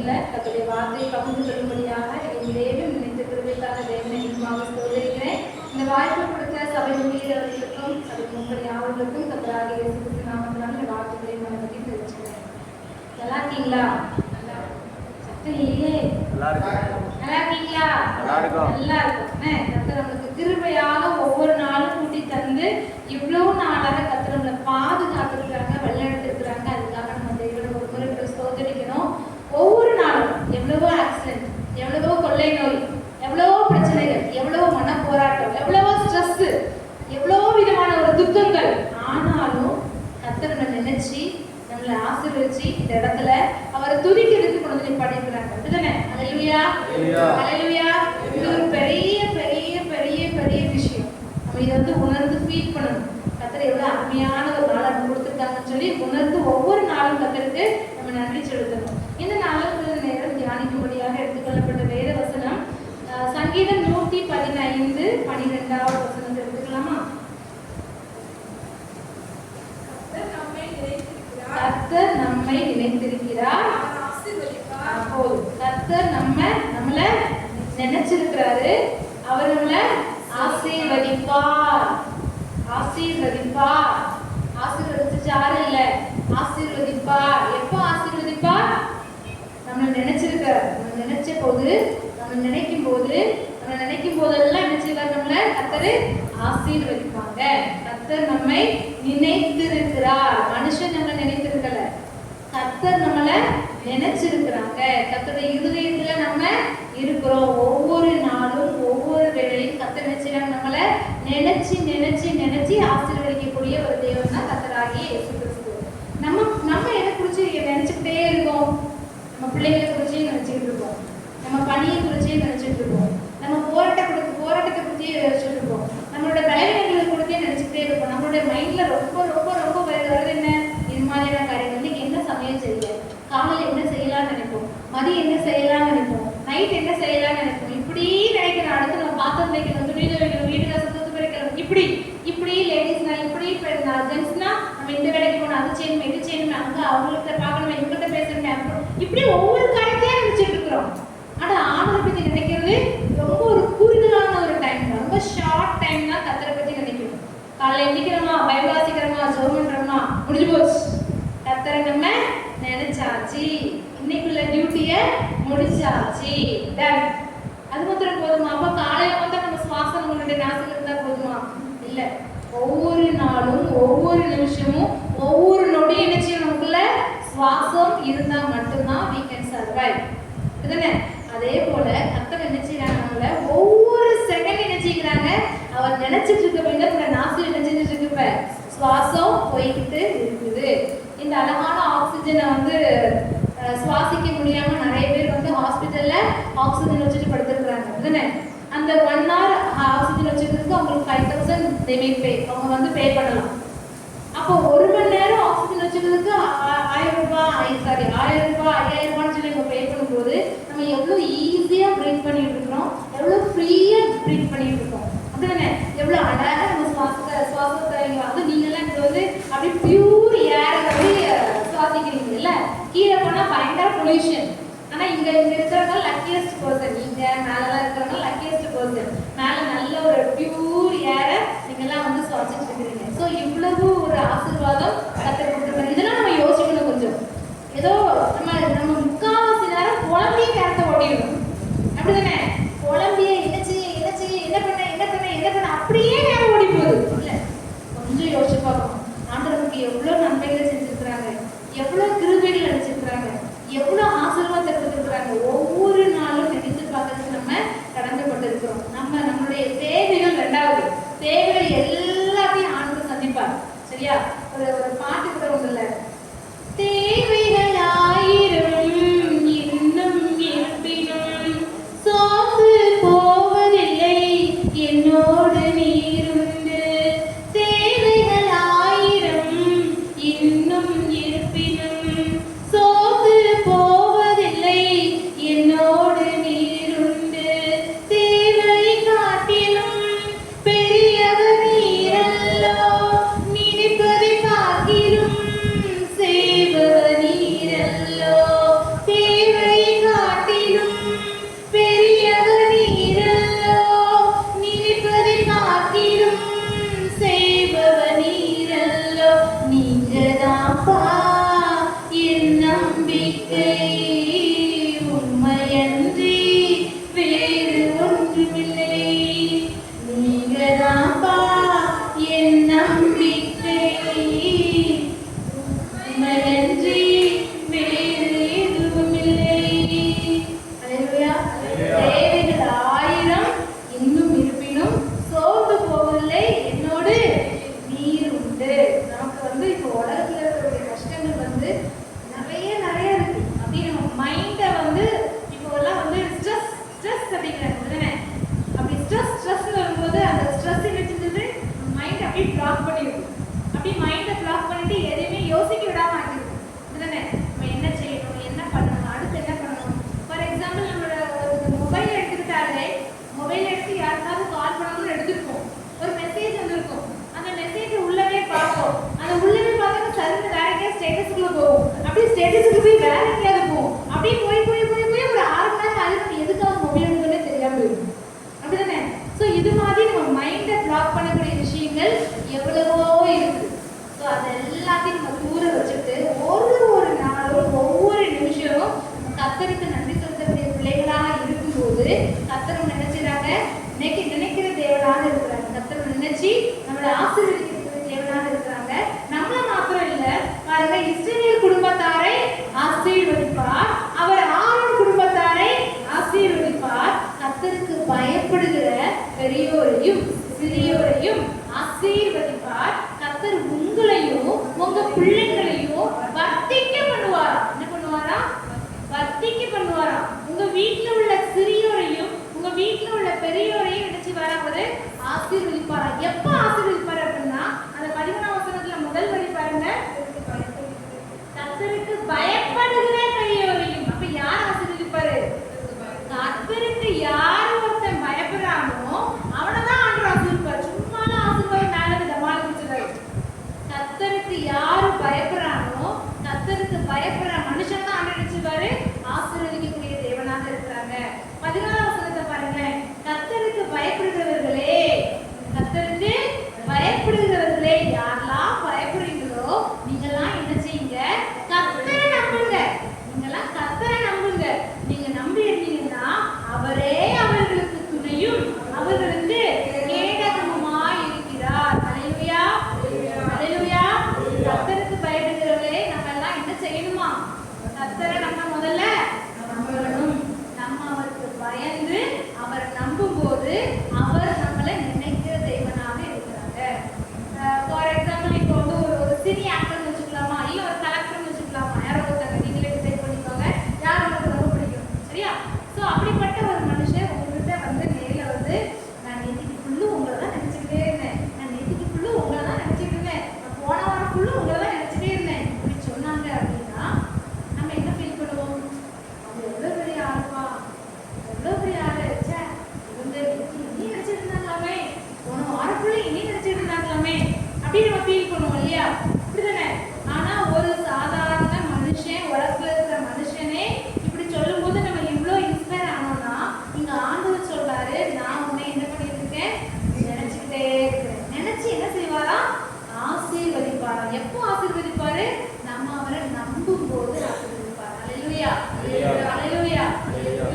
நேரத்துல கர்த்தருடைய வார்த்தையை பகிர்ந்து கொள்ளும்படியாக என் தேவன் நினைத்த கிருபைக்காக தேவனை நிச்சயமாக ஸ்தோத்திரிக்கிறேன். இந்த வாய்ப்பு கொடுத்த சபை ஊழியர்களுக்கும் சபை முன்படி யாவர்களுக்கும் கர்த்தராகிய இயேசு கிறிஸ்து நாமத்தினால இந்த வார்த்தைகளை மனதில் தெரிவிச்சுக்கிறேன். நல்லா இருக்கீங்களா? சத்தம் இல்லையே. நல்லா இருக்கீங்களா? நல்லா இருக்கும். கர்த்தர் நம்மளுக்கு கிருபையாக ஒவ்வொரு நாளும் கூட்டி தந்து இவ்வளவு நாளாக கர்த்தர் நம்மளை பாதுகாத்துருக்காங்க, வெள்ளெடுத்துருக்காங்க. அதுக்காக நம்ம தேவனை ஒரு முறை ஸ்தோத்திரிக்கணும். ஒவ்வொரு நாளும் எவ்வளவோ ஆக்சிடென்ட், எவ்வளவோ கொள்ளை நோய், எவ்வளவோ பிரச்சனைகள், எவ்வளவோ மன போராட்டம், எவ்வளவோ ஸ்ட்ரெஸ், எவ்வளவோ விதமான ஒரு துக்கங்கள், ஆனாலும் கர்த்தரை நினைச்சு நம்மளை ஆசீர்வதிச்சு இந்த இடத்துல அவரை துதிக்கிறதுக்கு கொண்டு வந்து படிக்கிறாங்க. அப்படிதானே? ஹல்லேலூயா, ஹல்லேலூயா. இது ஒரு பெரிய பெரிய பெரிய பெரிய விஷயம். நம்ம இதை வந்து உணர்ந்து ஃபீல் பண்ணணும். கர்த்தர் எவ்வளவு அருமையான ஒரு நாளை நம்ம கொடுத்துருக்காங்கன்னு சொல்லி உணர்ந்து ஒவ்வொரு நாளும் கர்த்தருக்கு நம்ம நன்றி செலுத்தணும். இந்த நாளுக்கு நேரம் தியானிக்கும்படியாக எடுத்துக்கொள்ளப்பட்ட வேத வசனம் சங்கீதம் 115 12வது வசனத்தை எடுத்துக்கலாமா? கர்த்தர் நம்மை நினைத்திருக்கிறார். அப்போது கர்த்தர் நம்மள நினைச்சிருக்கிறாரு. அவர் நம்மளை ஆசீர்வதிப்பார். ஆசீர்வதிப்பார். ஆசீர்வதிச்சு யாரும் இல்ல, ஆசீர்வதிப்பார். எப்போ ஆசீர்வதிப்பார்? நம்ம நினைச்சிருக்கார். நம்ம நினைச்ச போது, நம்ம நினைக்கும் போதெல்லாம் நினைச்சிருக்காரு நம்மள கர்த்தர் ஆசீர்வதிப்பாங்க. கர்த்தர் நம்மை நினைத்திருக்கிறார். மனுஷன் நம்மளை நினைத்திருக்கல, கர்த்தர் நம்மளை நினைச்சிருக்கிறாங்க. கர்த்தருடைய இருதயத்துல நம்ம இருக்கிறோம். ஒவ்வொரு நாளும் ஒவ்வொரு வேளையும் கர்த்தர் நினைச்சாங்க நம்மளை நினைச்சு நினைச்சு நினைச்சு ஆசீர்வதிக்கக்கூடிய ஒரு தேவன் தான் கர்த்தராகிய இயேசு கிறிஸ்து. நம்ம எதை குறிச்சு நினைச்சுக்கிட்டே இருக்கோம்? நம்ம பிள்ளைகளை குறிச்சே நினைச்சுக்கிட்டு இருக்கோம், நம்ம பணியை குறிச்சே நினைச்சிட்டு இருக்கோம், நம்ம போராட்டத்தை குறிச்சே நினைச்சிட்டு இருக்கோம், நம்மளோட பலவீனங்களை குறிச்சே நினைச்சுக்கிட்டே இருக்கோம். நம்மளுடைய மைண்ட்ல ரொம்ப ரொம்ப ரொம்ப வருது என்ன? இது மாதிரியான காரியங்கள். இன்னைக்கு என்ன சமையல் செய்ய, காலையில் என்ன செய்யலாம்னு நினைப்போம், மதியம் என்ன செய்யலாம்னு நினைப்போம், நைட் என்ன செய்யலாம்னு நினைப்போம். இப்படி நினைக்கிறோம். அடுத்து நம்ம பாத்திரம் வைக்கணும், துணி துவைக்கணும், வீட்டு கசத்து வைக்கணும். இப்படி லேடிஸ்னா இப்படி, ஜென்ஸ்னா நம்ம இந்த வேலைக்கு போகணும், அது செய்யணும், இது செய்யணும், அங்கே அவங்கள்ட்ட பார்க்கணும், இவங்ககிட்ட பேசணும், இப்படி ஒவ்வொரு காரியத்தையும் நினைச்சிட்டு இருக்கிறோம். ஆனா ஆண்டவரை பத்தி நினைக்கிறது ரொம்ப ஒரு குறுகலான ஒரு டைம், ரொம்ப ஷார்ட் டைம் தான் கர்த்தரை பத்தி நினைக்கணும். காலையில் எந்திக்கிறோமா, பைபிள் வாசிக்கிறோமா, ஜெபம் பண்றோமா, முடிஞ்சு போச்சு. கர்த்தரை நம்ம நினைச்சாச்சு, இன்னைக்குள்ள டியூட்டியை முடிச்சாச்சு, டன். அது மாத்திரம் போதுமா? அப்ப காலையில வந்து நம்ம சுவாசம் நம்மளுடைய நாசில் இருந்தா போதுமா? இல்ல. ஒவ்வொரு நாளும் ஒவ்வொரு நிமிஷமும் ஒவ்வொரு நொடியும் என்ன செய்யணும்? நமக்குள்ள சுவாசம் இருந்தா மட்டும்தான் we can survive. இதுதானே? அதே போல கர்த்தர் என்ன செய்யறாங்க? நம்மள ஒவ்வொரு செகண்ட் என்ன செய்யறாங்க? அவர் நினைச்சிட்டு இருக்க வேண்டிய நாசில் என்ன செஞ்சுட்டு இருக்க சுவாசம் போய்கிட்டு இருக்குது. இந்த அழகான ஆக்சிஜனை வந்து சுவாசிக்க முடியாம நிறைய பேர் வந்து ஹாஸ்பிட்டல்ல ஆக்சிஜன் வச்சுட்டு படுத்துருக்காங்க. அதுதானே? அந்த 1 hour ஆக்சிஜன் வச்சுக்கிறதுக்கு அவங்களுக்கு 5000 they may pay. அவங்க வந்து பே பண்ணலாம். அப்போ 1 மணி நேரம் ஆக்சிஜன் வச்சுக்கிறதுக்கு 1000 ரூபாய் 5000 சொல்லி நம்ம பே பண்ணும்போது நம்ம எவ்வளவு ஈஸியா பிரீத் பண்ணிட்டு இருக்கிறோம், எவ்வளவு ஃப்ரீயா பிரீத் பண்ணிட்டு இருக்கோம். அப்படிதானே? எவ்வளவு அழகா நம்ம சுவாசத்தை வந்து நீங்கெல்லாம் இங்க வந்து அப்படியே பியூர் ஏர் அப்படியே சுவாசிக்கிறீங்கல்ல. கீழே போனா பயங்கர பொல்யூஷன். ஆனா இங்க இருக்கிறவங்க லக்கியஸ்ட் பர்சன். நீங்க மேலெல்லாம் இருக்கிறவங்க லக்கியஸ்ட் பர்சன். மேல நல்ல ஒரு பியூர் ஏரை நீங்கெல்லாம் வந்து சுவாசிச்சுட்டு இருக்கிறீங்க. ஸோ இவ்வளவு ஒரு ஆசீர்வாதம் கர்த்தர் கொடுத்துருக்காங்க. இதெல்லாம் நம்ம யோசிக்கணும் கொஞ்சம். ஏதோ நம்ம முக்காவாசி நேரம் குழம்பிய நேரத்தை ஓட்டிடணும். அப்படிதானே? குழம்பிய என்ன செய்ய என்ன பண்ண அப்படியே நேரம் ஓடி போகுது. இல்லை, கொஞ்சம் யோசிச்சு பார்க்கணும். ஆண்டவருக்கு எவ்வளவு நன்மைகளை செஞ்சிருக்கிறாங்க, எவ்வளவு கிருபைகள் அளிச்சிருக்கிறாங்க, எவ்வளவு ஆசீர்வாதத்தை கொடுத்துருக்குறாங்க. ஒவ்வொரு நாளும் நினைத்து பார்க்கறதுக்கு நம்ம கடமைப்பட்டிருக்கிறோம். நம்மளுடைய தேவைகள் 2வது தேவைகள் எல்லாத்தையும் ஆண்டவர் சந்திப்பார். சரியா? ஒரு பாட்டு கூட ஒண்ணு இல்ல, தேவைகள் 1000 இன்னும் இருப்பினும் சோர்ந்து போவதில்லை என்னோடு நீருண்டு. தேவைகள் 1000 இன்னும் இருப்பினும் சோர்ந்து போவதில்லை நம்பிக்கை உம்மையன்றி வேறு ஒன்றுமில்லை. நீங்கதான்பா என் நம்பிக்கை, உம்மையன்றி வேறு எதுவுமில்லை. அல்லேலூயா. தேவைகள் 1000 இன்னும் இருப்பினும் சோர்ந்து போவதில்லை, என்னோடு நீர் உண்டு. நமக்கு இப்போ உலகத்துல இருக்கக்கூடிய கஷ்டங்கள் நிறைய இருக்கு. அப்படி நம்ம மைண்டை இப்போ எல்லாம் ஸ்ட்ரெஸ் அப்படிங்கிறாங்க தானே. அப்படி ஸ்ட்ரெஸ் வரும்போது அந்த ஸ்ட்ரெஸ் என்ன செஞ்சது, மைண்ட் அப்படியே பிளாக் பண்ணிடுது. அப்படி மைண்டை பிளாக் பண்ணிட்டு எதையுமே யோசிக்க விடாம ஆகிடுது தானே. நம்ம என்ன செய்யணும், என்ன பண்ணணும், அடுத்து என்ன பண்ணணும். ஃபார் எக்ஸாம்பிள் நம்மளோட மொபைல் எடுத்துக்கிட்டாலே, மொபைல் எடுத்து யாருக்காவது கால் பண்ணணும்னு எடுத்துருப்போம், ஒரு மெசேஜ் வந்திருக்கும். அந்த மெசேஜ் உள்ளவே பார்ப்போம். அந்த உள்ளவே பார்த்தா சருந்து வேற எங்கேயா ஸ்டேட்டஸ்க்குள்ள போகும். அப்படியே ஸ்டேட்டஸுக்கு போய் வேற எங்கேயாவது போகும். அப்படியே போய் ஒரு 6 மணி நேரம் ஆகி நம்ம எதுக்காக மொபைல் எடுக்கணும்னே தெரியாம இருக்கும் அப்படிதானே. ஸோ இது மாதிரி நம்ம மைண்டை பிளாக் பண்ணக்கூடிய விஷயங்கள் எவ்வளவோ இருக்கு. ஸோ அது எல்லாத்தையும் நம்ம தூர வச்சுட்டு ஒரு நாளும் ஒவ்வொரு நிமிஷமும் கர்த்தருக்கு நன்றி செலுத்தக்கூடிய பிள்ளைகளாக இருக்கும்போது கர்த்தர் நினைச்சுறாங்க, நினைக்கிற தேவனாக இருக்கிறாங்க. கர்த்தர் நினைச்சு நம்மளை ஆசீர்வதிக்கிற தேவனாக இருக்கிறாங்க. நம்மள மாத்திரம் இல்ல, பாருங்க, இஸ்ரவேல் குடும்பத்தாரை ஆசீர்வதிப்பார், அவர் ஆரோன் குடும்பத்தாரை ஆசீர்வதிப்பார். கர்த்தருக்கு பயப்படுகிற பெரியோரையும் சிறியோரையும் ஆசீர்வதிப்பார். கர்த்தர் உங்களையும் உங்க பிள்ளைகளையும் வர்த்திக்க பண்ணுவாரா. என்ன பண்ணுவாரா? வர்த்திக்க பண்ணுவாரா. உங்க வீட்டுல உள்ள சிறியோரையும் உங்க வீட்டுல உள்ள பெரியோரையும் நினைச்சு வராவது ஆசீர்வதிப்பாரா. எப்ப ஆசீர்வதிப்பாரு அப்படின்னா, அந்த 13ஆம் வசனத்துல முதல் வரி பாருங்க, கர்த்தருக்கு பயப்படுகிற பெரியோரையும். அப்ப யார் ஆசீர்வதிப்பாரு? கர்த்தருக்கு யார் ஒருத்தன் பயப்படுறானோ அவனதான் ஆண்டவர் ஆசீர்வதிப்பார். சும்மாலாம் ஆசீர்வாதம் மேல தமால் குடிச்சிடாரு. கர்த்தருக்கு யாரு பயப்படுறானோ, கர்த்தருக்கு பயப்படுற மனுஷன் தான் ஆண்டவர் நினைச்சுப்பாரு ஆசீர்வதிக்கக்கூடிய தேவனாக இருக்கிறாங்க. 14ஆம் வசனத்தை பாருங்க, கர்த்தருக்கு பயப்படுகிறவர்களே, கர்த்தருக்கு பயப்படுகிறவர்களே, யாரெல்லாம் பயப்படுறீங்களோ நீங்கெல்லாம் என்ன செய்யுங்க, கர்த்தரை நம்புங்க. நீங்கெல்லாம் கர்த்தரை நம்புங்க. நீங்க நம்பி இருந்தீங்கன்னா அவரே அவர்களுக்கு துணையும் அவர்களுக்கு கேடகமுமாய் இருக்கிறார். அல்லேலூயா, அல்லேலூயா. கர்த்தருக்கு பயப்படுகிறவர்களே, நம்ம எல்லாம் என்ன செய்யணுமா? கர்த்தரை நம்ம முதல்ல நம்பணும். நம்ம அவருக்கு பயந்து அவர் நம்பும் போது அவர் நம்மளை நினைக்கிற தெய்வனாக இருக்கிறாங்க. ஃபார் எக்ஸாம்பிள் இப்போ ஒரு சினி ஆக்டர்னு வச்சுக்கலாமா, இல்லை ஒரு கலெக்டர்னு வச்சுக்கலாமா, யாரோ ஒருத்தங்க, நீங்களே டிசைட் பண்ணிக்கோங்க யார் உங்களுக்கு ரொம்ப பிடிக்கும். சரியா? ஸோ அப்படிப்பட்ட ஒரு மனுஷன் உங்ககிட்ட நேரில் நான் நேற்றுக்கு ஃபுல்லு உங்களை தான் நினச்சிக்கிட்டே இருந்தேன், நான் நேற்றுக்கு ஃபுல்லு உங்களை தான் நினச்சிட்டு இருந்தேன், நான் போன வாரம் ஃபுல்லு உங்களை தான் நினச்சிட்டே இருந்தேன் அப்படின்னு சொன்னாங்க அப்படின்னா நம்ம என்ன ஃபீல் பண்ணுவோம்? அவங்க எவ்வளோ பெரிய ஆளுப்பா, எவ்வளோ பெரிய ஆளு, சே இவங்க இனி நினச்சிட்டு இருந்தாங்களாமே, போன வாரக்குள்ள இனி நினச்சிட்டு இருந்தாங்களாமே அப்படின்னு நம்ம ஃபீல் பண்ணுவோம் இல்லையா? அப்படிதானே? ஆனா ஒரு சாதாரண மனுஷன், உலகத்துல இருக்கிற மனுஷனே இப்படி சொல்லும் போது நம்ம இவ்வளோ இன்ஸ்பயர் ஆனோம்னா, இங்க ஆண்டவர் சொல்றாரு, நான் உன்னை என்ன பண்ணிட்டு இருக்கேன், நினைச்சுக்கிட்டே இருக்கிறேன். நினைச்சு என்ன செய்வாரா? ஆசீர்வதிப்பாரா. எப்போ ஆசீர்வதிப்பாரு? நம்ம அவரை நம்பும் போது ஆசீர்வதிப்பார். அல்லேலூயா, அல்லேலூயா.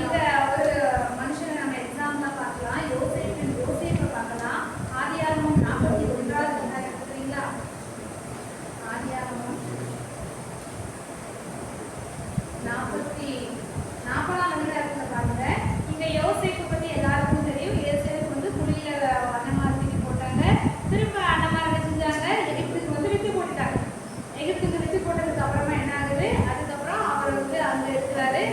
இந்த ஒரு மனுஷனை நம்ம எக்ஸாம்பிளா பார்க்கலாம். யோசேப்பை பார்க்கலாம். ஆதியாகமம் 41ஆவது அதிகாரம் சரிங்களா? ஆதியாகமம் 40ஆம் அதிகாரத்துல பாருங்க. இங்க யோசேப்பை பத்தி எல்லாருக்கும் தெரியும். யோசேப்பு குழியில அன்னமாரத்துக்கு போட்டாங்க. திரும்ப அன்னமார செஞ்சாங்க, எகிப்துக்கு விட்டு போட்டுட்டாங்க. எகிப்துக்கு விட்டு போட்டதுக்கு அப்புறமா என்ன ஆகுது? அதுக்கப்புறம் அவர் அங்க இருக்கிறாரு.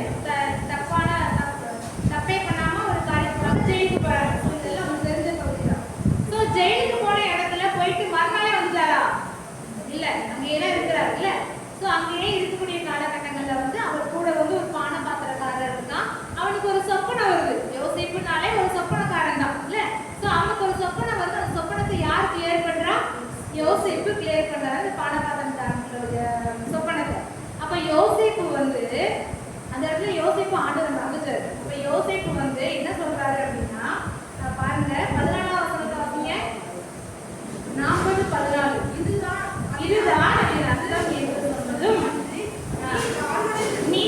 தப்பே பண்ணாம ஒரு காரியத்துக்காக ஜெயிலுக்கு போறாரு. இதெல்லாம் உங்களுக்கு தெரிஞ்ச பகுதி தான். ஸோ ஜெயிலுக்கு போன இடத்துல போயிட்டு மறுநாளே வந்துட்டாரா? இல்ல, அங்கேயே தான் இருக்கிறாரு இல்ல. ஸோ அங்கேயே இருக்கக்கூடிய காலகட்டங்கள்ல அவர் கூட ஒரு பானை பாத்திரக்காரர் இருக்கான். அவனுக்கு ஒரு சொப்பனை வருது. யோசிப்புனாலே ஒரு சொப்பனக்காரன் தான் இல்ல. ஸோ அவனுக்கு ஒரு சொப்பனை வருது. அந்த சொப்பனத்தை யார் கிளியர் பண்றா? யோசிப்பு கிளியர் பண்றாரு அந்த பானை பாத்திரக்காரனுடைய சொப்பனத்தை. அப்ப யோசிப்பு அந்த இடத்துல யோசிப்பு ஆண்டவர் வந்துட்டாரு. அப்ப யோசிப்பு என்ன சொல்றாரு அப்படின்னா, பாருங்க 14ஆம் வசனத்தை வாசிங்க. 40:14 இதுதான் சொன்னதும் நீ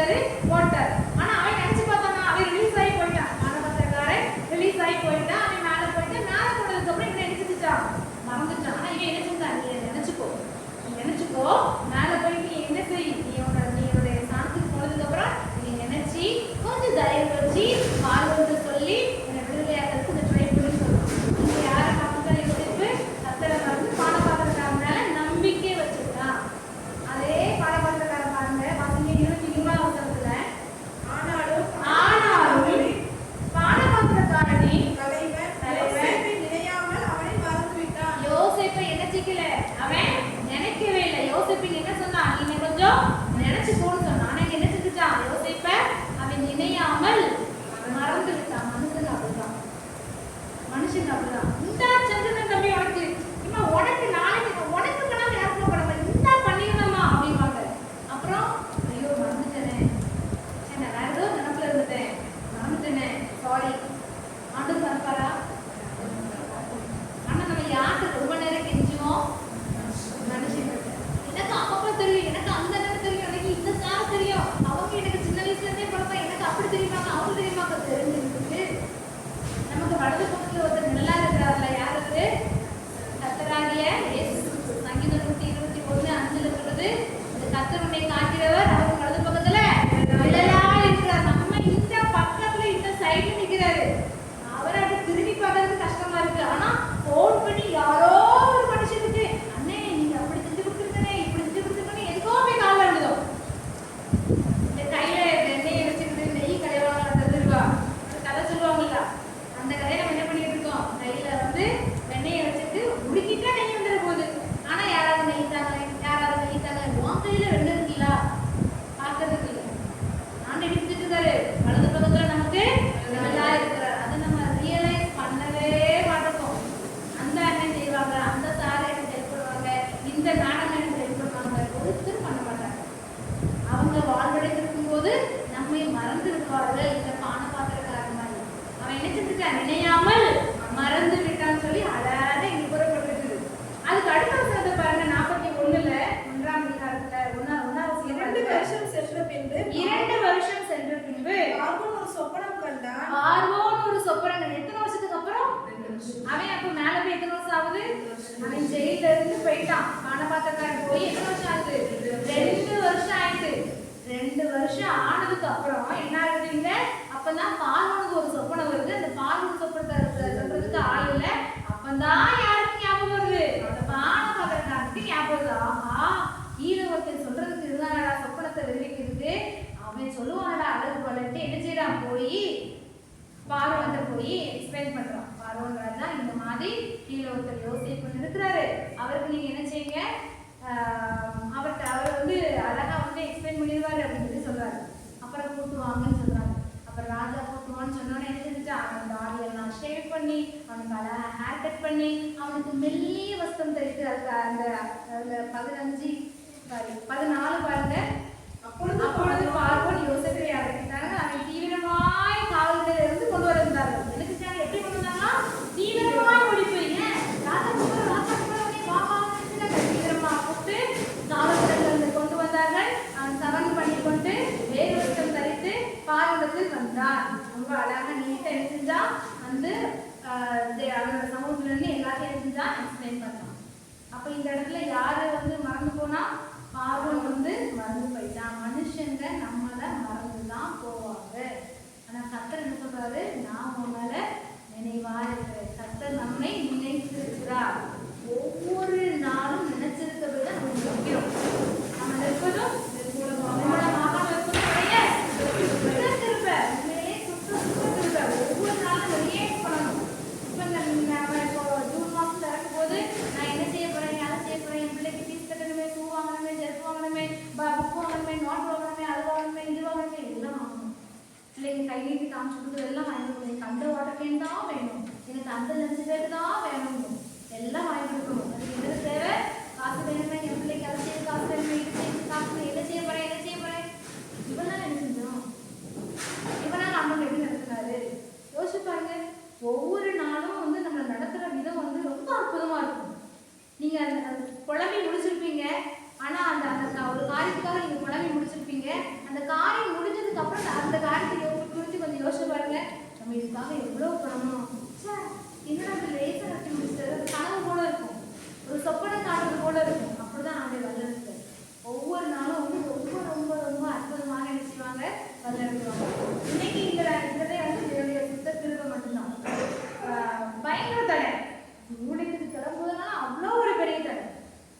செஞ்சாரு, போட்டாரு. ஆனா அவன் நினைச்சு பார்த்தானா, அவன் ரிலீஸ் ஆகி போயிட்டான். பானபாத்திரக்காரன் ரிலீஸ் ஆகி போயிட்டான். அவன் மேல போயிட்டு மேல போனதுக்கு அப்புறம் இவன் என்ன செஞ்சுட்டான், மறந்துட்டான். ஆனா இவன் என்ன செஞ்சான், நீ நினைச்சுக்கோ, மேல போயிட்டு நீ என்ன செய், நீ சாந்தத்துக்கு போனதுக்கு அப்புறம் நீ நினைச்சு கொஞ்சம் தைரியம் வச்சு பார்வத்தை சொல்லி என்னை விடுதலையாக்கிறதுக்கு இந்த ட்ரை பண்ணி சொல்லணும். யாரை பார்த்துதான் யோசிப்பு கத்தரை மறந்து பானபாத்திரக்காரன் மேல நம்பிக்கை வச்சிருக்கான். அதே பானபாத்திரக்காரன் பாருங்க, வாசிங்க 23ஆம் வசனத்துல, ஆனாலும் பானபாத்திரக்காரனே நினையாமல் அவனை மறந்து விட்டான். யோசேப்பை நினைச்சிக்கல, அவன் நினைக்கவே இல்லை. யோசேப்பின் என்ன சொன்னான், நீ கொஞ்சம் நினைச்சுக்கோன்னு சொன்னான். ஆனா என்ன செஞ்சுட்டான், யோசேப்ப அவன் நினையாமல் மறந்து விட்டான். மனுஷன் அப்படிதான். இந்த சந்திரன் தம்பி உனக்கு இம்மா, உனக்கு நாளைக்கு உனக்கு பண்ணாம யாருக்கும் பண்ண இந்த பண்ணிடலாமா அப்படின்வாங்க. அப்புறம் ஐயோ மறந்துட்டேனே, நான் வேற ஏதோ நினப்புல இருந்துட்டேன், மறந்துட்டேனே, சாரி. ஆண்டு மறப்பாரா? ஆனா நம்ம யாருக்கு ரொம்ப நேரம் கெஞ்சுவோம், மனுஷங்களுக்கு. எனக்கு அப்பப்போ தெரியும், எனக்கு அந்த நேரம் தெரியும், எனக்கு இந்த சார் தெரியும், அவங்க எனக்கு சின்ன வயசுல இருந்தே பழக்கம், எனக்கு அப்படி தெரியுமாங்க, அவங்க தெரியுமாங்க, தெரிஞ்சிருக்கு. நமக்கு வலது பக்கத்துல ஒருத்தர் நல்லா இருக்கிறார்ல, யாருக்கு? கர்த்தராகிய இயேசு. சங்கீதம் 121:5 சொல்லுது, இந்த கர்த்தர் உன்னை காக்கிறவர் அவர் வலது பக்கத்துல நிழலா இருக்கிறார். நம்ம இந்த பக்கத்துல இந்த சைடுல நிக்கிறாரு. அவரை அது திரும்பி பார்க்கறது கஷ்டமா இருக்கு. ஆனா போன் பண்ணி யாரோ ஒரு மனுஷனுக்கு, அண்ணே நீங்க அப்படி செஞ்சு கொடுத்துருக்கனே, இப்படி செஞ்சு கொடுத்துருக்கனே, எதுக்கோ போய் கால் எழுதும். இந்த கையில எண்ணெயை வச்சுக்கிட்டு நெய் கடைவாங்க தருவா, கதை சொல்லுவாங்கல்ல, அந்த கதையை நம்ம என்ன பண்ணிட்டு இருக்கோம், கையில வந்து வெண்ணெயை வச்சுட்டு உருக்கிட்டா நெய் வந்துட போகுது. ஆனா யாராவது நெய் தாங்க, உன் கையில வெண்ணெய் இருக்குல்ல, பார்க்கறதுக்கு இல்லை. நான் நினைச்சிட்டு இருக்காரு வலது பக்கத்துல நமக்கு நல்லா இருக்கிறார். அதை நம்ம ரியலைஸ் பண்ணவே மாட்டோம். அந்த அண்ணன் செய்வாங்க, அந்த சார் எனக்கு ஹெல்ப் பண்ணுவாங்க, இந்த மேடம் எனக்கு ஹெல்ப் பண்ணுவாங்க, ஒருத்தர் பண்ண மாட்டாங்க. அவங்க வாழ்வடைந்திருக்கும் போது நம்மை மறந்து விடுவார்கள். இந்த பானபாத்திரக்காரன் மாதிரி அவன் என்ன செஞ்சுட்டான், நினையாமல் மறந்து விட்டான்னு சொல்லி அழகாக இங்க கூறப்பட்டிருக்குது. அதுக்கு அடுத்த வசனத்தை பாருங்க, 41ல 1ஆம் அதிகாரத்துல 1ஆம் வசனம். 2 வருஷம் சென்ற பின்பு பார்வோன் ஒரு சொப்பனம் கண்டான். எத்தனை வருஷத்துக்கு அப்புறம்? அவன் அப்ப மேல போய் எத்தனை வருஷம் ஆகுது? அவன் ஜெயில இருந்து போயிட்டான். பானபாத்திரக்காரன் போய் எத்தனை வருஷம் ஆகுது? 2 வருஷம் ஆயிடுது. 2 வருஷம் ஆனதுக்கு அப்புறம் என்ன ஆகுதுங்க, அப்பதான் பார்வோனுக்கு ஒரு சொப்பனம் வருது. அந்த பார்வோன் சொப்பனத்தை சொல்றதுக்கு ஆள் இல்லை. அப்பதான் யாருக்கு ஞாபகம் வருது? அந்த பானபாத்திரக்காரனுக்கு ஞாபகம் வருது. ஆஹா, கீழே ஒருத்தர் சொல்றதுக்கு இருந்தாடா சொப்பனத்தை விரிவிக்கிறதுக்கு, அவன் சொல்லுவானடா அழகு போலட்டு என்ன செய்யறான், போய் பார்வோன்ட்ட போய் எக்ஸ்பிளைன் பண்றான். பார்வோன் ராஜா இந்த மாதிரி கீழே ஒருத்தர் யோசேப்பு இருக்கிறாரு, அவருக்கு நீங்க என்ன செய்யுங்க, அவர் வந்து அழகா வந்து எக்ஸ்பிளைன் பண்ணிடுவாரு அப்படின்னு சொல்லி சொல்றாரு. அப்புறம் கூட்டுவாங்கன்னு சொல்றாங்க. அப்புறம் ராஜா கூட்டுவான்னு சொன்னோன்னே என்ன செஞ்சுட்டா, அவன் தாடியெல்லாம் ஷேவ் பண்ணி, அவனுக்கு அழகா ஹேர் கட் பண்ணி, அவனுக்கு மெல்லிய வஸ்திரம் தைத்து அந்த 14 பாருங்க. அப்பொழுது பார்வோன் யோசேப்பை அழைத்தாங்க. அவன் தீவிரமாய் காவல்களில் இருந்து கொண்டு வந்தார்கள். எனக்கு எப்படி கொண்டு வந்தாங்கன்னா, தீவிரமாய் ஓடி போய் ராஜா தீவிரமா கூப்பிட்டு காவல்களிலிருந்து கொண்டு வந்தார்கள். அவன் சவன் பண்ணி கொண்டு வேறு வஸ்திரம் தரித்து பார்வத்தில் வந்தான். ரொம்ப அழகா நீட்டா என்ன செஞ்சா, வந்து அவனோட சமூகத்துல இருந்து எல்லாத்தையும் என்ன செஞ்சா எக்ஸ்பிளைன் பண்ணான். அப்ப இந்த இடத்துல யாரு வந்து மறந்து போனா, பார்வோன் வந்து மறந்து போயிட்டான். மனுஷங்க நம்மள மறந்துதான் போவாங்க. ஆனா கர்த்தர் என்ன சொல்றாரு, நான் உன் மேல நினைவா இருக்கிறேன். கர்த்தர் நம்மை நினைத்திருக்கிறார். ஒவ்வொரு நாளும் நினைச்சிருக்கிறது தான் நம்ம முக்கியம். நம்ம இருப்பதும் நம்மளோட மாகாணம் இருப்பதும் ஒவ்வொரு நாளும் வெளியே பண்ணணும். இப்போ ஜூன் மாசம் திறக்கும் போது நான் என்ன செய்ய போறேன், அதை செய்ய போறேன், என் பிள்ளைக்கு ஃபீஸ் கட்டணுமே, ஷூ வாங்கணுமே, ஜெர்ஸ் வாங்கணுமே, புக் வாங்கணுமே, நோட் வாங்கணுமே, அது வாங்கணுமே, இது வாங்கணுமே, எல்லாம் வாங்கணும். பிள்ளைங்க கை நீட்டி காமிச்சு கொடுக்குறது எல்லாம் வாங்கணும். எனக்கு அந்த வாட்டர் கேன் தான் வேணும், எனக்கு அந்த லஞ்ச் பேக் தான் வேணும், எல்லாம் வாங்கி கொடுக்கணும். அதுக்கு என்ன தேவை, காசு வேணுமே, என் பிள்ளைக்கு அதை செய்ய காசு வேணுமே, இது செய்ய காசு, என்ன செய்ய போறேன், இவெல்லாம் என்ன செஞ்சோம், இவெல்லாம் நம்ம எப்படி நடத்தினாரு யோசிச்சு பாருங்க. ஒவ்வொரு நாளும் வந்து நம்ம நடத்துற விதம் வந்து ரொம்ப அற்புதமா இருக்கும். நீங்க குழம்பி முடிச்சிருப்பீங்க, ஆனா அந்த ஒரு காரியத்துக்காக நீங்க குழம்பி முடிச்சிருப்பீங்க. அந்த காரியம் அந்த காரியத்தை குறித்து கொஞ்சம் யோசிச்சு பாருங்க. நம்ம இதுக்காக எவ்வளவு பண்ணணும். என்னடா அது லேசா நடத்தி முடிச்சது, அது கனவு போல இருக்கும், ஒரு சொப்பனை காட்டுறது போல இருக்கும். அப்படிதான் ஆண்டு வல்லெடுத்து ஒவ்வொரு நாளும் வந்து ரொம்ப ரொம்ப ரொம்ப அற்புதமாக நினைச்சுவாங்க, வல்லெடுத்துவாங்க. இன்னைக்கு இதே வந்து என்னுடைய சுத்த திரும்ப மட்டும்தான் பயங்கர தடை. ஊழியத்துக்கு கிளம்புவதுனால அவ்வளோ ஒரு பெரிய தடை.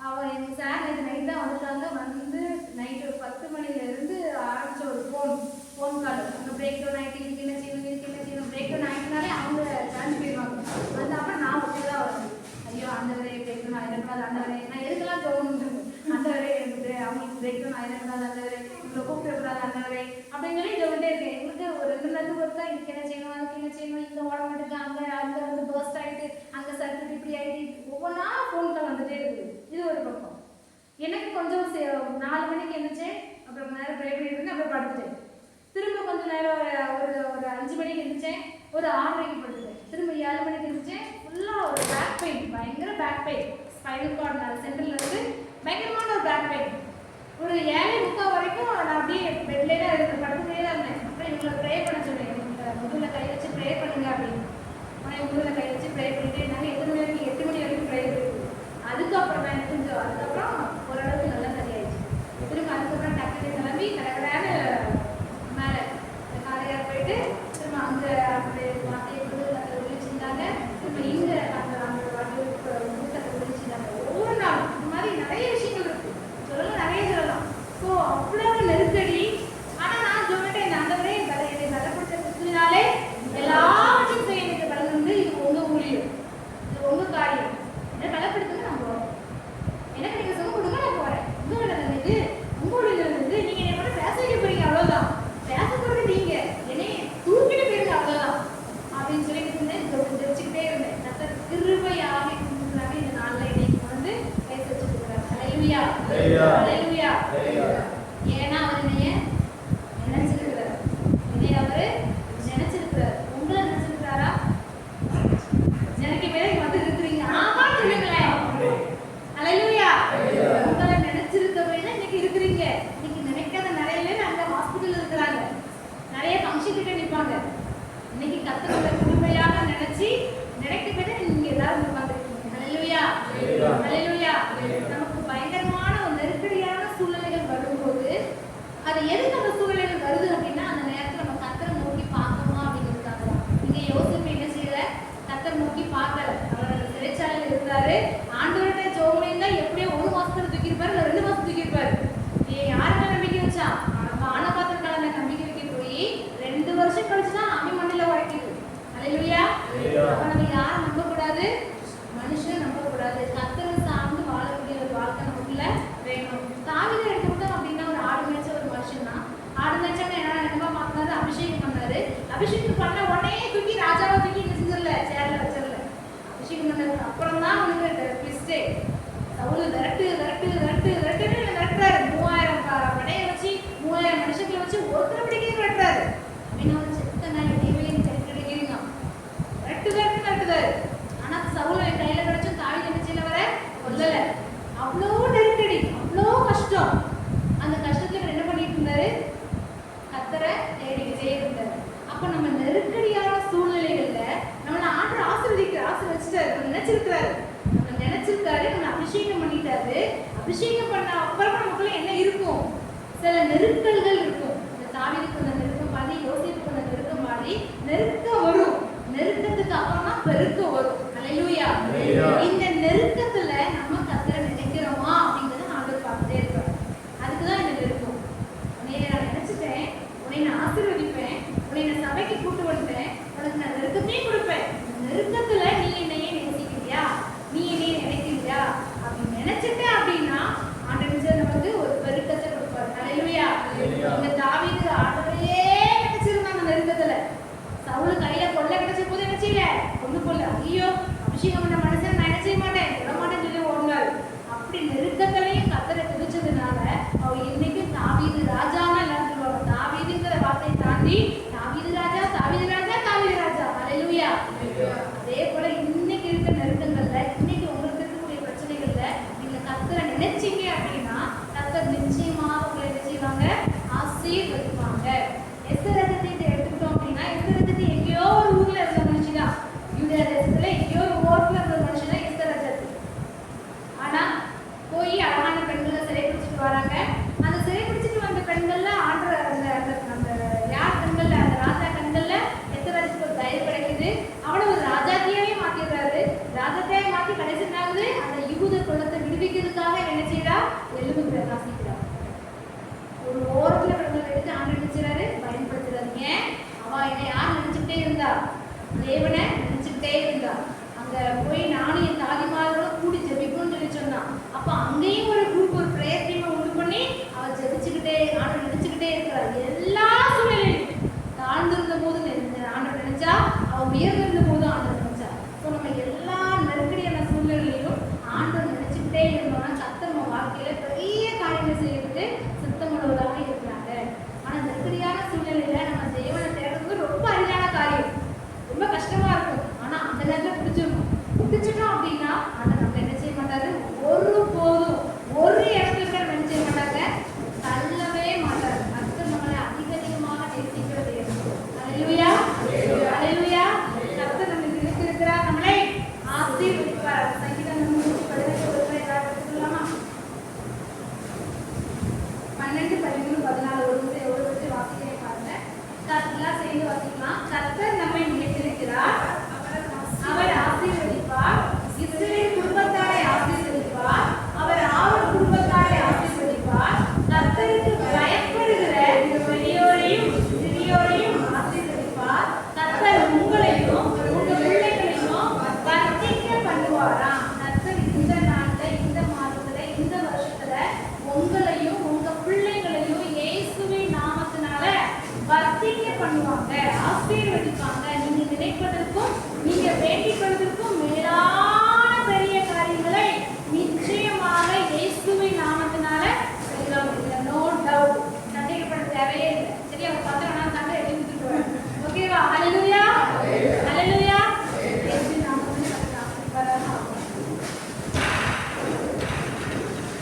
அவன் எங்கள் சார் நேற்று நைட் தான் வந்துட்டாங்க. வந்து நைட்டு 10 மணிலேருந்து ஆரம்பிச்ச ஒரு ஃபோன் கால். அங்கே பிரேக் டவுன் ஆகிட்டு இதுக்கு என்ன செய்யணும், இதுக்கு என்ன செய்யணும். பிரேக் டவுன் ஆகிட்டுனாலே அவங்க சான்ஸ் போயிடுவாங்க. வந்தாமல் நான் ஒட்டி தான் வரணும். ஐயோ அந்த வரையை பிரேக் டவுன் ஆகிடக்கூடாது, அந்த வரையை நான் எதுக்கெல்லாம் தோணுது, அந்த வரையை இருக்குது, அவங்களுக்கு பிரேக் டவுன் ஆகிடக்கூடாது, அந்த வரை இவ்வளோ கூப்பிடக்கூடாது, அந்த வரை அப்படின்னு சொல்லி சொல்லிட்டே இருக்கேன். எங்களுக்கு ஒரு 2 நாள் ஒருக்கா இதுக்கு என்ன செய்யணும், அதுக்கு என்ன செய்யணும், இந்த ஓடமாட்டுக்கு அங்கே வந்து பர்ஸ்ட் ஆகிட்டு, அங்கே சர்க்கிட் இப்படி ஆகிட்டு ஒவ்வொன்றா ஃபோன் கால் வந்துட்டே இருக்குது. இது ஒரு பக்கம். எனக்கு கொஞ்சம் 4 மணிக்கு எழுந்திரிச்சேன். அப்புறம் நேரம் ப்ரே பண்ணிட்டு அப்புறம் படுத்துட்டேன். திரும்ப கொஞ்சம் நேரம் ஒரு 5 மணிக்கு எழுந்திரிச்சேன். ஒரு 6:30க்கு படுத்துட்டேன். திரும்ப 7 மணிக்கு எழுந்திரிச்சேன். ஃபுல்லாக ஒரு பேக் பெயின், பயங்கர பேக் பெயின். ஸ்பைனல் கார்டு சென்டரில் இருந்து பயங்கரமான ஒரு பேக் பெயின். ஒரு 7:45 வரைக்கும் நான் அப்படியே பெட்லேயே தான் இருந்தேன், படுத்துட்டே தான் இருந்தேன். அப்புறம் இவங்களை ப்ரே பண்ண சொன்னேன், முதுகில் கை வச்சு ப்ரே பண்ணுங்க அப்படின்னு. ஆனால் முதுகில் கை வச்சு ப்ரே பண்ணிட்டு இருந்தாங்க. 8 மணி வரைக்கும் 8 மணி வரைக்கும் ப்ரே பண்ணிட்டு அதுக்கப்புறம் நான் கொஞ்சம் அதுக்கப்புறம் ஓரளவுக்கு நல்லா சரியாயிடுச்சு. திரும்ப அதுக்கப்புறம் டக்குனு கிளம்பி கடற்கடான்னு மேலே காலையார் போயிட்டு திரும்ப அங்கே அப்படியே வார்த்தையை ஒழிச்சிருந்தாங்க. திரும்ப இங்கே அந்த ஊட்டத்தை ஒழிச்சிருந்தாங்க. ஒவ்வொரு நாளும் இந்த மாதிரி நிறைய விஷயங்கள் இருக்கு, சொல்லலாம், நிறைய சொல்லலாம். ஸோ அவ்வளவு நெருக்கடி. ஆனால் நான் சொல்லிட்டேன், இந்த ஆண்டவரே என்னை பலப்படுத்த கொடுத்ததுனாலே எல்லாவற்றையும் செய்ய எனக்கு பலன் வந்து இது உங்கள் ஊழியம், இது உங்கள் காரியம். என்ன பலப்படுத்துங்க, நான் போகிறேன். எனக்கு நீங்கள் சொல்ல கொடுங்க, நான் போகிறேன். உங்களோட இது உங்களோட இது நீங்கள் என்னை மட்டும் பேச வைக்க போறீங்க, அவ்வளோதான். பேச போகிறது நீங்கள், என்னை தூக்கிட்டு போயிருங்க, அவ்வளோதான் அப்படின்னு சொல்லிட்டு இருந்தேன். வச்சுக்கிட்டே இருந்தேன். கர்த்தர் கிருபையாக கொடுக்குறாங்க. இந்த நாளில் இன்னைக்கு வந்து பேச வச்சு கொடுக்குறாங்க. ஹல்லேலூயா, ஹல்லேலூயா. ஏன்னா அவர் என்னைய நினைச்சிருக்கிறார், என்னை அவர் நினைச்சிருக்கிறார். உங்களை நினைச்சிருக்கிறாரா? எனக்கு மேலே வந்து இருக்கிறீங்க, ஆமா சொல்லுங்களேன். ஹல்லேலூயா. உங்களை நினைச்சிருக்கவே தான் இன்னைக்கு இருக்கிறீங்க. இன்னைக்கு நினைக்காத நிறைய பேர் அந்த ஹாஸ்பிட்டல் இருக்கிறாங்க, நிறைய ஃபங்க்ஷன் கிட்ட நிற்பாங்க. இன்னைக்கு கர்த்தரோட கிருபையாக நினைச்சு நினைக்கவே தான் நீங்க எல்லாரும் உட்கார்ந்துருக்கீங்க. ஹல்லேலூயா, ஹல்லேலூயா. நமக்கு பயங்கரமான ஒரு நெருக்கடியான சூழ்நிலைகள் வரும்போது அது எதுக்கு அந்த சூழ்நிலைகள் வருது அப்படின்னா அந்த நேரத்தில் நம்ம கர்த்தரை நோக்கி பார்க்கணுமா அப்படிங்கிறதுக்காக தான். இங்கே யோசிப்பு என்ன செய்யல, கர்த்தரை நோக்கி பார்க்கல. அவர் அந்த சிறைச்சாலையில் இருந்தாரு. ஆண்டவர்கிட்ட ஜோமணிந்தா எப்படியோ 1 மாசத்துல தூக்கியிருப்பாரு, இல்லை 2 மாசம் தூக்கியிருப்பாரு. யாருமே நம்பிக்கை வச்சா? ஆனபாத்திரக்கான நம்பிக்கை வைக்க போய் 2 வருஷம் கழிச்சுதான் அம்மி மண்ணில உழைக்குது. ஹல்லேலூயா. அப்ப நம்ம யாரும் நம்பக்கூடாது, மனுஷன் நம்பக்கூடாது. கர்த்தரை சார்ந்து வாழக்கூடிய ஒரு வாழ்க்கை நமக்குள்ள வேணும். தாவீதை எடுத்துக்கிட்டோம் அப்படின்னா ஒரு ஆடு மேய்ச்ச ஒரு மனுஷன் தான். ஆடு மேய்ச்சவங்க என்ன நினைப்பா பார்த்தாரு, அபிஷேகம் பண்ணாரு. அபிஷேகம் பண்ண உடனே தூக்கி ராஜாவை தூக்கி என்ன செஞ்சிடல, சேர்ல வச்சிடல. அபிஷேகம் பண்ணதுக்கு அப்புறம் தான் அவனுக்கு ட்விஸ்டே. சவுல் விரட்டுன்னு விரட்டுறாரு. 3000 படையை வச்சு 3000 மனுஷங்களை வச்சு ஒருத்தர் பிடிக்கிறது விரட்டுறாரு. அப்படின்னு அவன் செத்த நாய் தேவையை கிடைக்கிறீங்க விரட்டுதாரு. ஆனா சவுல் என் கையில கிடைச்சும் தாவீது என்ன செய்யல, வர கொல்லல. அவ்வளோ நெருக்கடி, அவ்வளோ கஷ்டம். அந்த கஷ்டத்துல என்ன பண்ணிட்டு இருந்தாரு, கர்த்தரை தேடிக்கிட்டே இருந்தாரு. அப்ப நம்ம நெருக்கடியான சூழ்நிலைகள்ல நம்மளை ஆண்டவர் ஆசீர்வதிச்சிட்டாரு, நினைச்சிருக்காரு, நம்ம அபிஷேகம் பண்ணிட்டாரு. அபிஷேகம் பண்ண அப்புறமா நமக்குள்ள என்ன இருக்கும், சில நெருக்கல்கள் இருக்கும். இந்த தாவீதுக்கு அந்த நெருக்கம் மாதிரி, யோசேப்புக்கு அந்த நெருக்கம் மாதிரி நெருக்கம் வரும். நெருக்கத்துக்கு அப்புறமா பெருக்கம் வரும். ஹல்லேலூயா. இந்த நெருக்கத்துல நம்ம கர்த்தரை நினைக்கிறோமா அப்படிங்கறத ஆண்டவர் பார்த்துட்டே இருக்காரு. அதுக்குதான் இந்த நெருக்கம். உன்னை நான் நினைச்சிட்டேன், உன்னை நான் ஆசீர்வதிப்பேன், உன்னை நான் சபைக்கு கூட்டு வந்துட்டேன், உனக்கு நான் நெருக்கத்தையும் கொடுப்பேன். நெருக்கத்துல நீ என்னையே நேசிக்கிறியா, நீ என்னையே நினைக்கிறியா அப்படின்னு நினைச்சிட்டேன் அப்படின்னா ஆண்டவர் நமக்கு ஒரு பெருக்கத்தை கொடுப்பாரு. ஹல்லேலூயா. இந்த தாவீது ஆண்டவரையே நினைச்சிருந்தாங்க நெருக்கத்துல. சவுல் கையில கொள்ள கிடைச்ச போது என்ன செய்யல, கொண்டு போல. ஐயோ அபிஷேகம் பண்ண மனுஷன் நான் என்ன செய்ய மாட்டேன், விட மாட்டேன்னு சொல்லி ஓடுனாரு. அப்படி நெருக்கத்திலையும் கர்த்தரை துதிச்சதுனால அவர் இன்னைக்கும் தாவீது ராஜான்னு எல்லாரும் சொல்லுவாங்க. தாவீதுங்கிற வார்த்தையை தாண்டி தாவீது ராஜா, தாவீது ராஜா, தாவீது ராஜா. ஹல்லேலூயா. அதே போல இன்னைக்கு இருக்கிற நெருக்கங்கள்ல, இன்னைக்கு உங்களுக்கு இருக்கக்கூடிய பிரச்சனைகள்ல நீங்க கர்த்தரை நினைச்சீங்க அப்படின்னா கர்த்தர் நிச்சயமாக உங்களை என்ன செய்வாங்க, ஆசீர்வதிப்பாங்க. எஸ்தர் ஆசீர்வதிக்கிறார். எல்லா சூழ்நிலையிலும் தாழ்ந்திருந்த போது ஆண்டவர் நினைச்சா, அவன் உயர்ந்திருந்த போது ஆண்டவர் நினைச்சா. ஸோ நம்ம எல்லா நெருக்கடியான சூழ்நிலையிலும் ஆண்டவர் நினைச்சுக்கிட்டே இருந்தோம்னா கர்த்தர் நம்ம வாழ்க்கையில பெரிய காரியங்கள் செய்யறதுக்கு சித்தமுள்ளவராக இருக்கிறாங்க. ஆனா நெருக்கடியான சூழ்நிலையில நம்ம தேவனை தேடுறது ரொம்ப அரிதான காரியம், ரொம்ப கஷ்டமா இருக்கும். ஆனா அந்த நேரத்துல பிடிச்சிட்டோம் அப்படின்னா ஆண்டவர் நம்ம என்ன செய்ய மாட்டாரு, ஒரு போதும் ஒரு இடத்துல கூட என்ன செய்ய மாட்டாங்க, தள்ளவே மாட்டாரு. கர்த்தர் நம்மளை அதிகமாக நேசிக்கிறது. அல்லேலூயா, அல்லேலூயா. கர்த்தர் நமக்கு இருக்கிறார், நம்மளை ஆசீர்வதிப்பார். சங்கீதம் 118 ஒரு முறை எல்லாரும் எடுத்துக்கலாமா? 12, 13, 14 ஒரு வச்சு வாசிக்கிறேன் பாருங்க. கர்த்தர் சேர்ந்து வாசிக்கலாம். கர்த்தர் நம்மை நினைத்திருக்கிறார்,